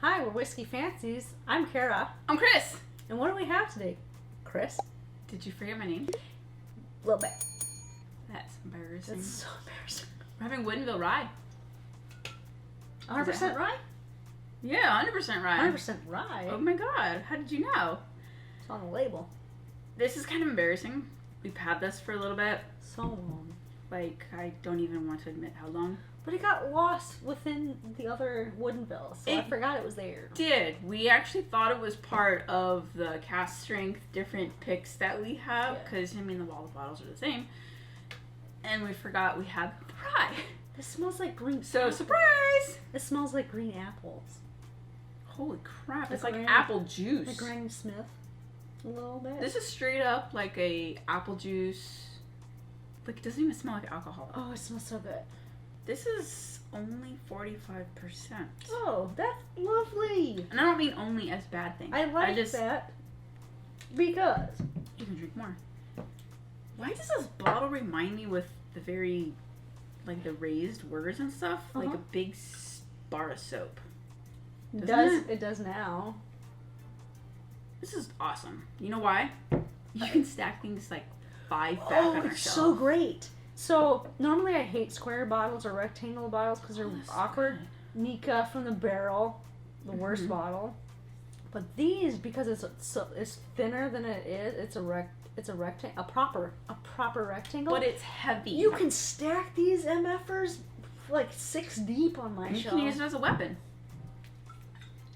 Hi, we're Whiskey Fancies. I'm Kara. I'm Chris. And what do we have today? Chris? Did you forget my name? A little bit. That's embarrassing. That's so embarrassing. We're having Woodinville Rye. 100% rye? Yeah, 100% rye. 100% rye? Oh my god, how did you know? It's on the label. This is kind of embarrassing. We've had this for a little bit. So long. Like, I don't even want to admit how long. But it got lost within the other Woodinville, so I forgot it was there. Did. We actually thought it was part of the cast strength different picks that we have, because, I mean, all the bottles are the same. And we forgot we had the rye. This smells like green So, apples. surprise! It smells like green apples. Holy crap, it's Like like Granny- apple juice. Like Granny Smith. A little bit. This is straight up like a apple juice. Like, it doesn't even smell like alcohol. Oh, it smells so good. This is only 45%. Oh, that's lovely. And I don't mean only as bad thing. I like that because you can drink more. Why does this bottle remind me with the very, like, the raised words and stuff? Like a big bar of soap. it does now. This is awesome. You know why? You can stack things like 5 back on your it's shelf. so great. So normally I hate square bottles or rectangle bottles because they're awkward. Nika from the barrel, the worst bottle. But these, because it's thinner than it is, it's a proper rectangle. But it's heavy. You can stack these MFers like 6 deep on my shelf. You can use it as a weapon.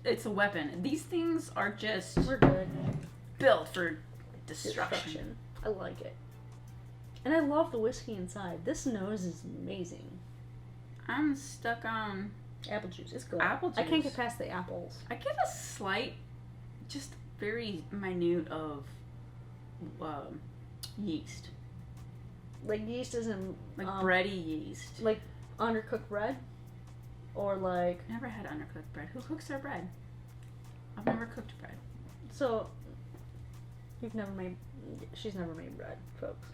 It's a weapon. These things are just We're good. built for destruction. I like it. And I love the whiskey inside. This nose is amazing. I'm stuck on Apple juice. It's good. apple juice. I can't get past the apples. I get a slight, just very minute of yeast. Like yeast isn't Like bready yeast. like undercooked bread, or like Never had undercooked bread. Who cooks their bread? I've never cooked bread. so. You've never made. She's never made bread, folks.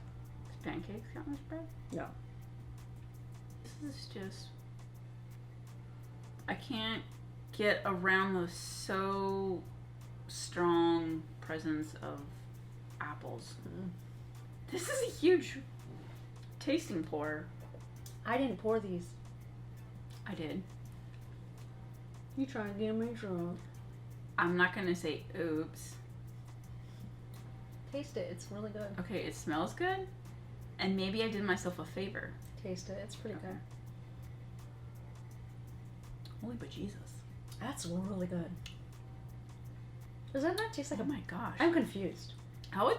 Does pancakes count as bread? No. This is just. I can't get around the so strong presence of apples. This is a huge tasting pour. I didn't pour these. I did. You trying to get me drunk? I'm not gonna say oops. Taste it. It's really good. Okay, it smells good, and maybe I did myself a favor. Taste it. It's pretty good. Holy bejesus. That's really good. Does that not taste like Oh my gosh. I'm confused. How would...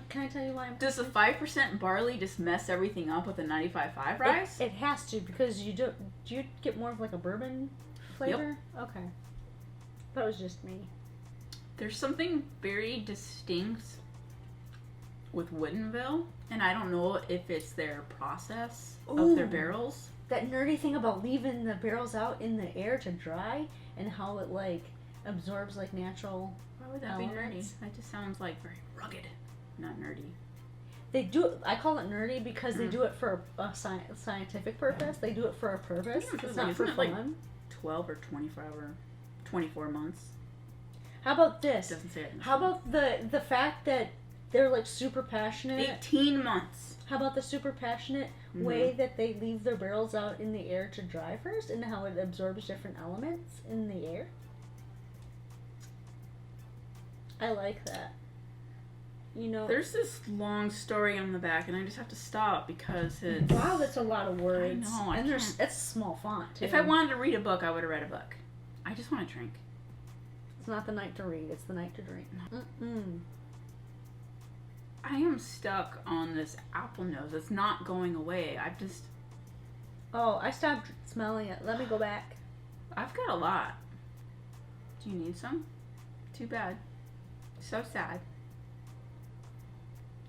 Can I tell you why I'm Does the 5% barley just mess everything up with the 95.5 rice? It has to, because you do you get more of like a bourbon flavor? Yep. Okay. That was just me. There's something very distinct with Woodinville, and I don't know if it's their process of their barrels. That nerdy thing about leaving the barrels out in the air to dry, and how it like absorbs like natural Why would that elements. be nerdy? That just sounds like very rugged, not nerdy. They do it, I call it nerdy because they do it for a scientific purpose. They do it for a purpose. It's not for fun. Like 12 or 24 months. How about this? Doesn't say it. How about the fact that they're like super passionate? 18 months. How about the super passionate way that they leave their barrels out in the air to dry first, and how it absorbs different elements in the air? I like that. You know, There's this long story on the back, and I just have to stop because it's... Wow, that's a lot of words. I know, I and can't... that's a small font, too. If I wanted to read a book, I would have read a book. I just want to drink. It's not the night to read, it's the night to drink. I am stuck on this apple nose. It's not going away. I've just... Oh, I stopped smelling it. Let me go back. I've got a lot. Do you need some? Too bad. So sad.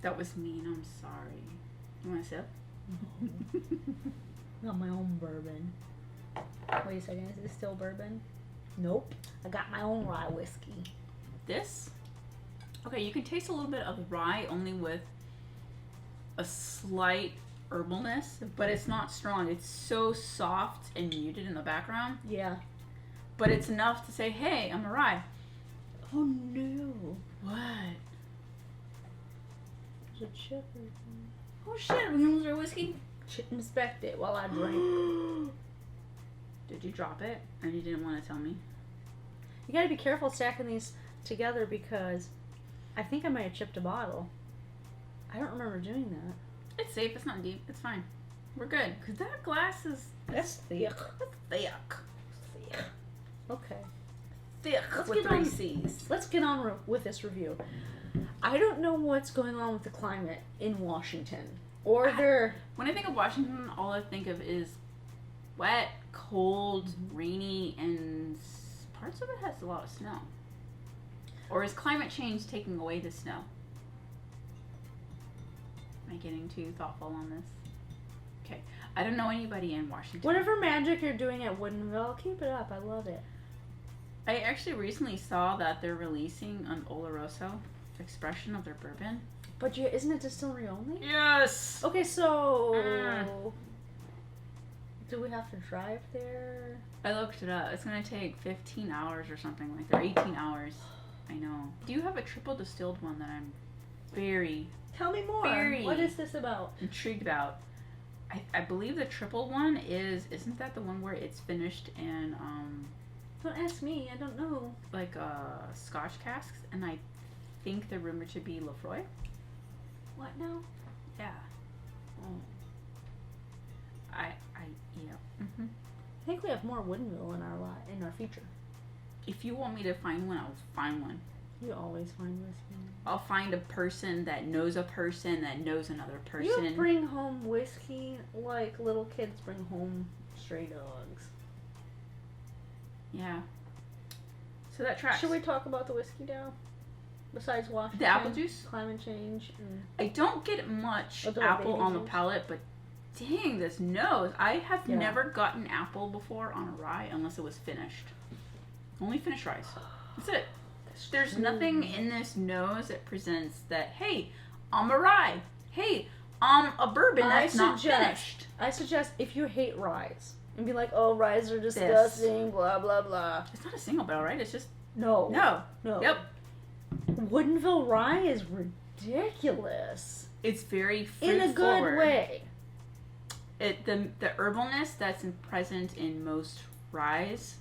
That was mean. I'm sorry. You want a sip? Got my own bourbon. Wait a second, is this still bourbon? Nope. I got my own rye whiskey. This? Okay, you can taste a little bit of rye only with a slight herbalness, but it's not strong. It's so soft and muted in the background. Yeah. But it's enough to say, hey, I'm a rye. Oh no. What? There's a chip. Oh shit, are we gonna lose our whiskey? Inspect it while I drink. Did you drop it? And you didn't want to tell me? You gotta be careful stacking these together because I think I might have chipped a bottle. I don't remember doing that. It's safe, it's not deep, it's fine. We're good. Because that glass is... That's thick. thick. Thick. Okay. Thick Let's with get 3 on- C's. Let's get on with this review. I don't know what's going on with the climate in Washington. Or there... When I think of Washington, all I think of is wet, cold, rainy, and parts of it has a lot of snow. Or is climate change taking away the snow? Am I getting too thoughtful on this? Okay. I don't know anybody in Washington. Whatever magic you're doing at Woodinville, keep it up. I love it. I actually recently saw that they're releasing an Oloroso expression of their bourbon. But isn't it distillery only? Yes! Okay, so... Do we have to drive there? I looked it up. It's going to take 15 hours or something like that. 18 hours. I know. Do you have a triple distilled one that I'm very... Tell me more. Very What is this about? intrigued about? I believe the triple one isn't that the one where it's finished in Don't ask me. I don't know. like Scotch casks, and I think they're rumored to be Lefroy. What now? Yeah. Oh. Yeah. I think we have more Woodinville in our future. If you want me to find one, I'll find one. You always find whiskey. I'll find a person that knows a person that knows another person. You bring home whiskey like little kids bring home stray dogs. Yeah. So that tracks. Should we talk about the whiskey now? Besides Washington, The apple juice? climate change, and I don't get much Adult apple baby on the juice. palate, but dang, this nose. I have Yeah. never gotten apple before on a rye unless it was finished. Only finished ryes. That's it. There's nothing in this nose that presents that, hey, I'm a rye. Hey, I'm a bourbon that's not finished. I suggest if you hate ryes and be like, oh, ryes are disgusting, blah blah blah. It's not a single barrel, right? It's just No. no. Yep. Woodinville Rye is ridiculous. It's very fruit In a good forward. way. The herbalness that's present in most ryes,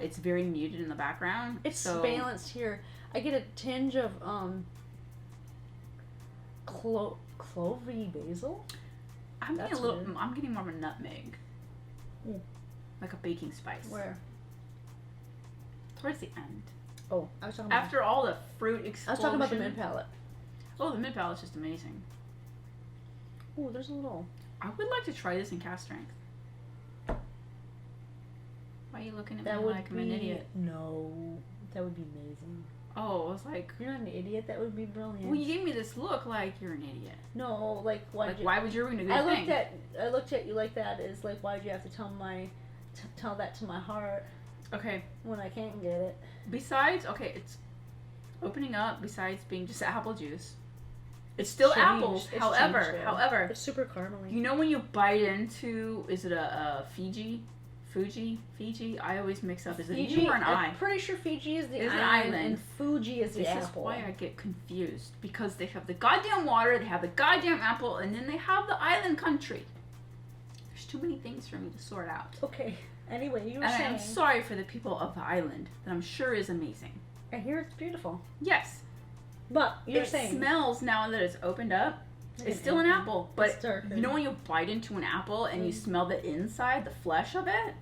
it's very muted in the background. It's balanced here. I get a tinge of clovey basil. I'm getting That's a little. weird. I'm getting more of a nutmeg, Mm. like a baking spice. Where? Towards the end, Oh, I was talking about. after all the fruit I explosion. was talking about the mid palate. Oh, the mid palate's just amazing. Oh, there's a little. I would like to try this in cast strength. Why are you looking at That me would like be I'm an idiot? No, that would be amazing. Oh, I was like, You're not an idiot. That would be brilliant. well, you gave me this look like you're an idiot. No, like why? Like, why would you ruin a good I thing? looked at you like that. Is like, why'd you have to tell that to my heart Okay. when I can't get it? Besides, okay, it's opening up. Besides being just apple juice, it's still changed. apples. It's However, changed, though. however, It's super caramely. you know when you bite into, is it a Fiji? I always mix up. Is it Fiji, U or an I? I'm pretty sure Fiji is the It's an island, island. and Fuji is the This is apple. why I get confused, because they have the goddamn water, they have the goddamn apple, and then they have the island country. There's too many things for me to sort out. Okay. Anyway, you were And saying. I'm sorry for the people of the island, that I'm sure is amazing. I hear it's beautiful, Yes, but you're it saying smells now that it's opened up. like It's still an apple, but It's darker. you know when you bite into an apple and you smell the inside, the flesh of it?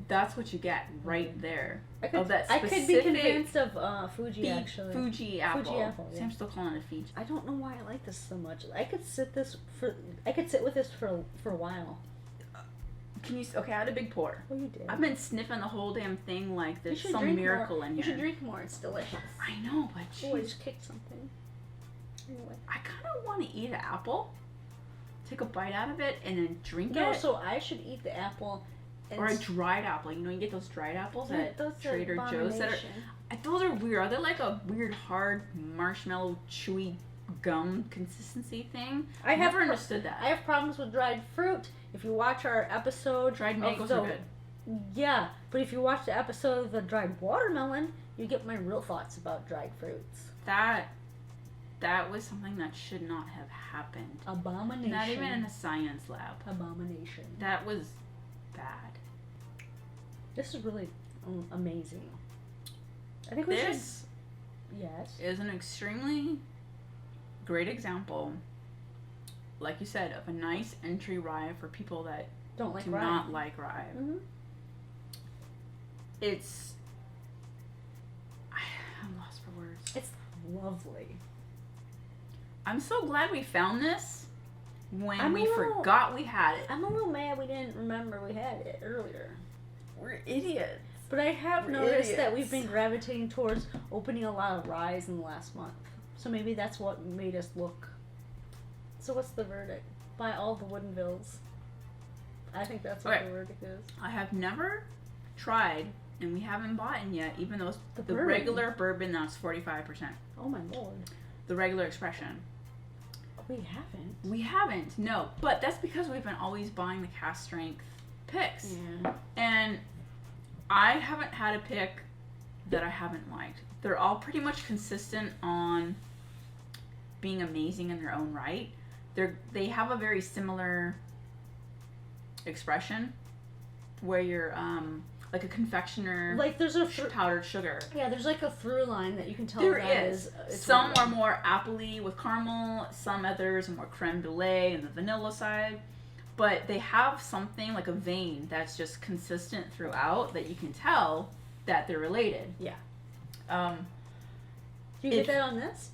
That's what you get right there. I could, of that I could be specific convinced of Fuji Big actually. Fuji apple. Fuji apple, See, yeah. I'm still calling it Fiji. I don't know why I like this so much. I could sit with this for a while. Can you? Okay, I had a big pour. Oh, you did. I've been sniffing the whole damn thing like You there's should some drink miracle more. in You here. should drink more. It's delicious. I know, but Oh, I jeez, just kicked something. Anyway. I kind of want to eat an apple, take a bite out of it, and then drink No, it. so I should eat the apple. And Or a dried apple. You know, you get those dried apples Yeah, at those are Trader Joe's that are. abomination. Those are weird. Are they like a weird, hard, marshmallow, chewy gum consistency thing? I have never understood that. I have problems with dried fruit. If you watch our episode, Dried of mangoes the, are good. Yeah, but if you watch the episode of the dried watermelon, you get my real thoughts about dried fruits. That was something that should not have happened. Abomination. Not even in a science lab. Abomination. That was bad. This is really amazing. I think we should... Yes. Is an extremely great example, like you said, of a nice entry rye for people that don't like do rye. not like rye. Mm-hmm. I'm lost for words. It's lovely. I'm so glad we found this when we little- forgot we had it. I'm a little mad we didn't remember we had it earlier. We're idiots. But I have We're noticed that idiots. we've been gravitating towards opening a lot of ryes in the last month. So maybe that's what made us look. So what's the verdict? Buy all the Woodinvilles. I think that's what Okay. the verdict is. I have never tried, and we haven't bought in yet, even though it's the bourbon. regular bourbon that's 45%. Oh my lord. The regular expression. We haven't. We haven't, no. But that's because we've been always buying the cast strength picks. Yeah. And I haven't had a pick that I haven't liked. They're all pretty much consistent on being amazing in their own right. They have a very similar expression where you're like a confectioner, Like there's a powdered sugar. yeah, there's like a through line that you can tell There that is. it's Some Woodinville. are more appley with caramel, some others are more creme brulee and the vanilla side. But they have something like a vein that's just consistent throughout that you can tell that they're related. Yeah. Do you if- get that on this?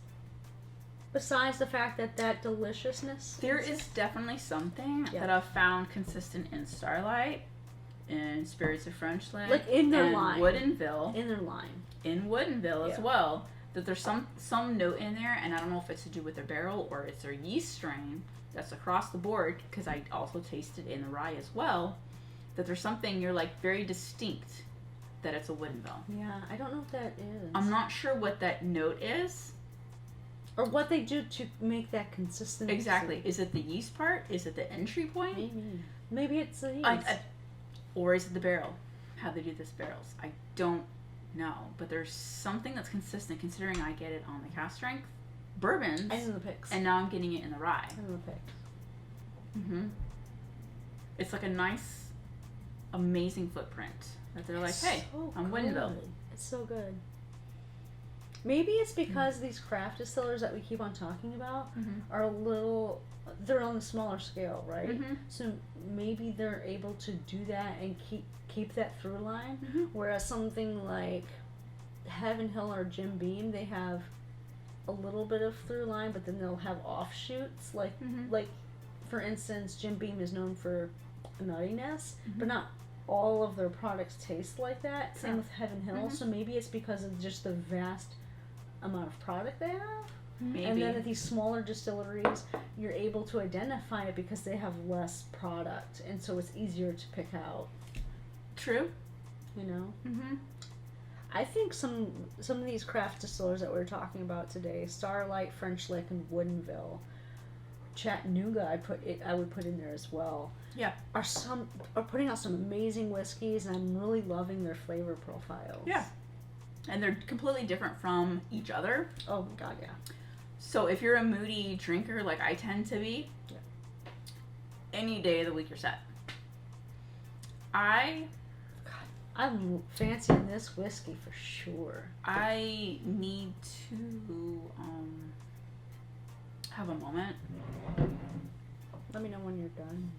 Besides the fact that deliciousness? There is definitely something Yeah. that I've found consistent in Starlight, in Spirits of French Lick, Like in their and line. Woodinville, In their line. in Woodinville as Yeah. well. That there's some note in there, and I don't know if it's to do with their barrel or it's their yeast strain that's across the board, because I also tasted in the rye as well, that there's something you're like very distinct that it's a Woodinville. Yeah, I don't know what that is. I'm not sure what that note is. Or what they do to make that consistency. Exactly. Is it the yeast part? Is it the entry point? Maybe it's the yeast. Or is it the barrel? How they do this barrels? I don't know. But there's something that's consistent considering I get it on the cast strength bourbons. And in the picks. And now I'm getting it in the rye. And in the picks. Mm-hmm. It's like a nice, amazing footprint. That they're like, hey, so I'm good. Woodinville. It's so good. Maybe it's because these craft distillers that we keep on talking about Mm-hmm. are a little, they're on a smaller scale, right? Mm-hmm. So maybe they're able to do that and keep that through line. Mm-hmm. Whereas something like Heaven Hill or Jim Beam, they have a little bit of through line, but then they'll have offshoots. Mm-hmm. Like for instance, Jim Beam is known for nuttiness, Mm-hmm. but not all of their products taste like that. Same Yeah. with Heaven Hill. Mhm. So maybe it's because of just the vast amount of product they have. Maybe. And then at these smaller distilleries, you're able to identify it because they have less product, and so it's easier to pick out. True. You know, Mm-hmm. I think some of these craft distillers that we were talking about today, Starlight, French Lick, and Woodinville, Chattanooga, I would put in there as well. Yeah. Are putting out some amazing whiskeys, and I'm really loving their flavor profiles. Yeah. And they're completely different from each other. Oh my god, yeah. So if you're a moody drinker like I tend to be, Yeah. any day of the week you're set. I'm fancying this whiskey for sure. I need to have a moment. Let me know when you're done.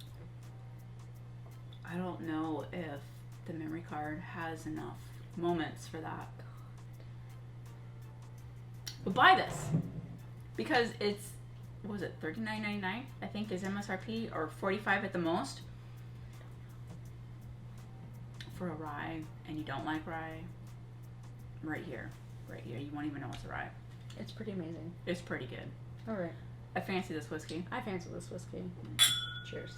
I don't know if the memory card has enough moments for that. But buy this because it's, what was it, $39.99 I think is MSRP, or $45 at the most for a rye, and you don't like rye. Right here, you won't even know it's a rye. It's pretty amazing. It's pretty good. All right. I fancy this whiskey. I fancy this whiskey. Cheers.